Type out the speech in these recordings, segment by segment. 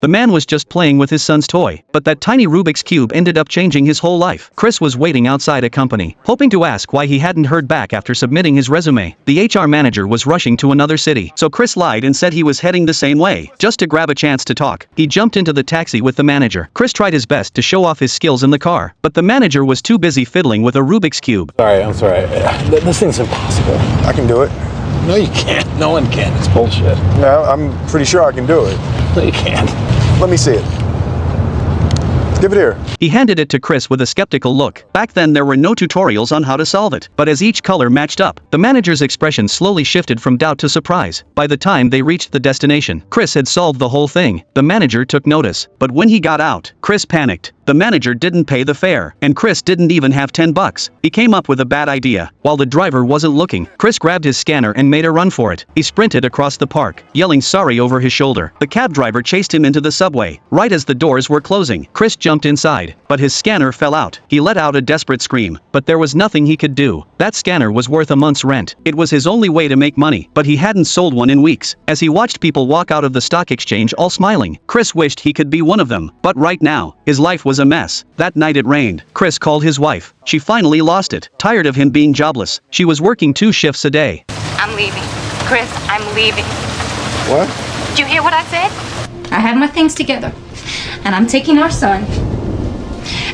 The man was just playing with his son's toy, but that tiny Rubik's Cube ended up changing his whole life. Chris was waiting outside a company, hoping to ask why he hadn't heard back after submitting his resume. The HR manager was rushing to another city, so Chris lied and said he was heading the same way, just to grab a chance to talk. He jumped into the taxi with the manager. Chris tried his best to show off his skills in the car, but the manager was too busy fiddling with a Rubik's Cube. Sorry, I'm sorry. This thing's impossible. I can do it. No, you can't. No one can. It's bullshit. Yeah, I'm pretty sure I can do it. No, you can't. Let me see it. Give it here. He handed it to Chris with a skeptical look. Back then there were no tutorials on how to solve it, but as each color matched up, the manager's expression slowly shifted from doubt to surprise. By the time they reached the destination, Chris had solved the whole thing. The manager took notice, but when he got out, Chris panicked. The manager didn't pay the fare, and Chris didn't even have $10. He came up with a bad idea. While the driver wasn't looking, Chris grabbed his scanner and made a run for it. He sprinted across the park, yelling sorry over his shoulder. The cab driver chased him into the subway. Right as the doors were closing, Chris jumped inside, but his scanner fell out. He let out a desperate scream, but there was nothing he could do. That scanner was worth a month's rent. It was his only way to make money, but he hadn't sold one in weeks. As he watched people walk out of the stock exchange all smiling, Chris wished he could be one of them. But right now, his life was a mess. That night it rained. Chris called his wife. She finally lost it. Tired of him being jobless, she was working 2 shifts a day. I'm leaving. Chris, I'm leaving. What? Did you hear what I said? I have my things together, and I'm taking our son,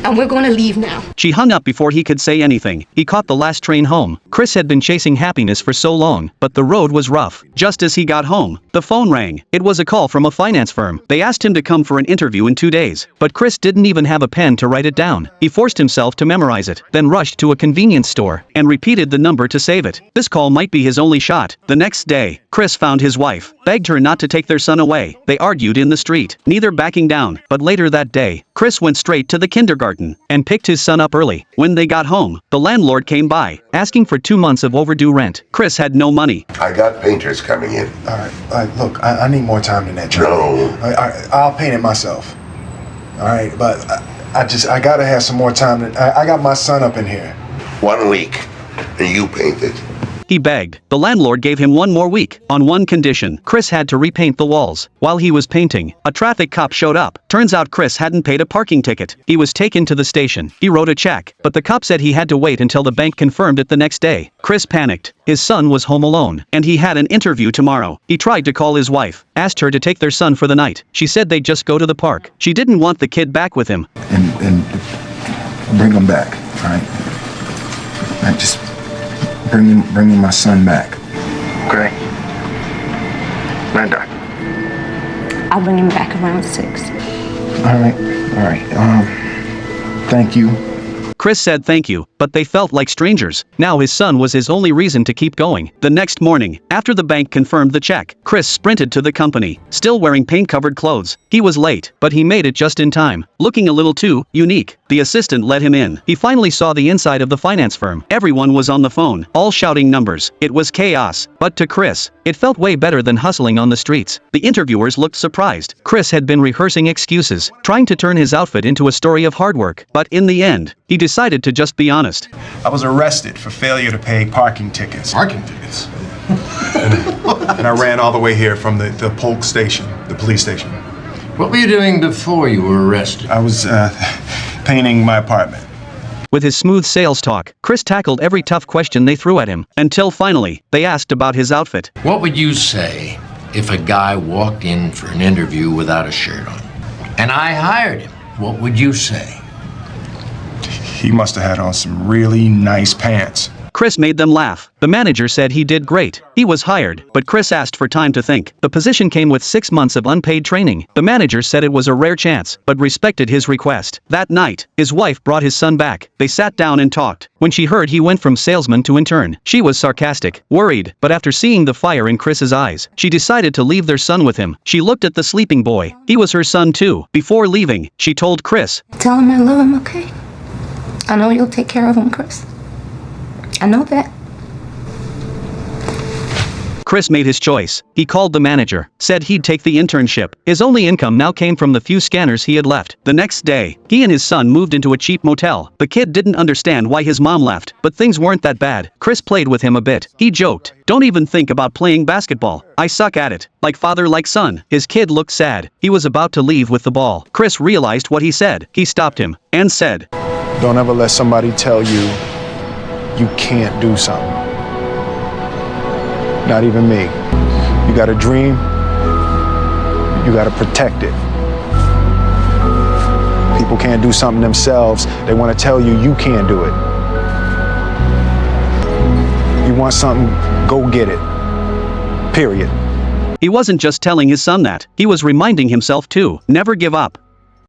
and we're going to leave now. She hung up before he could say anything. He caught the last train home. Chris had been chasing happiness for so long, but the road was rough. Just as he got home, the phone rang. It was a call from a finance firm. They asked him to come for an interview in 2 days, but Chris didn't even have a pen to write it down. He forced himself to memorize it, then rushed to a convenience store and repeated the number to save it. This call might be his only shot. The next day, Chris found his wife, begged her not to take their son away. They argued in the street, neither backing down. But later that day, Chris went straight to the kindergarten and picked his son up early. When they got home, the landlord came by, asking for 2 months of overdue rent. Chris had no money. I got painters coming in. All right, look, I need more time than that, Charlie. No. I'll paint it myself. All right, but I gotta have some more time. I got my son up in here. 1 week, and you paint it. He begged. The landlord gave him 1 more week, on one condition. Chris had to repaint the walls. While he was painting, a traffic cop showed up. Turns out Chris hadn't paid a parking ticket. He was taken to the station. He wrote a check, but the cop said he had to wait until the bank confirmed it the next day. Chris panicked. His son was home alone, and he had an interview tomorrow. He tried to call his wife, asked her to take their son for the night. She said they'd just go to the park. She didn't want the kid back with him. And bring him back, all right? Just bring me my son back. Okay. Linda. I'll bring him back around 6. All right. Thank you. Chris said thank you, but they felt like strangers. Now his son was his only reason to keep going. The next morning, after the bank confirmed the check, Chris sprinted to the company, still wearing paint-covered clothes. He was late, but he made it just in time, looking a little too unique. The assistant let him in. He finally saw the inside of the finance firm. Everyone was on the phone, all shouting numbers. It was chaos, but to Chris, it felt way better than hustling on the streets. The interviewers looked surprised. Chris had been rehearsing excuses, trying to turn his outfit into a story of hard work, but in the end, he decided to just be honest. I was arrested for failure to pay parking tickets. Parking tickets? And I ran all the way here from the Polk station, the police station. What were you doing before you were arrested? I was painting my apartment. With his smooth sales talk, Chris tackled every tough question they threw at him, until finally, they asked about his outfit. What would you say if a guy walked in for an interview without a shirt on? And I hired him. What would you say? He must have had on some really nice pants. Chris made them laugh. The manager said he did great. He was hired, but Chris asked for time to think. The position came with 6 months of unpaid training. The manager said it was a rare chance, but respected his request. That night, his wife brought his son back. They sat down and talked. When she heard he went from salesman to intern, she was sarcastic, worried, but after seeing the fire in Chris's eyes, she decided to leave their son with him. She looked at the sleeping boy. He was her son too. Before leaving, she told Chris, Tell him I love him, okay? I know you'll take care of him, Chris. I know that. Chris made his choice. He called the manager, said he'd take the internship. His only income now came from the few scanners he had left. The next day, he and his son moved into a cheap motel. The kid didn't understand why his mom left, but things weren't that bad. Chris played with him a bit. He joked, "Don't even think about playing basketball. I suck at it. Like father, like son." His kid looked sad. He was about to leave with the ball. Chris realized what he said. He stopped him and said, Don't ever let somebody tell you you can't do something. Not even me. You got a dream, you got to protect it. People can't do something themselves. They want to tell you can't do it. You want something, go get it. Period. he wasn't just telling his son that. He was reminding himself too. Never give up.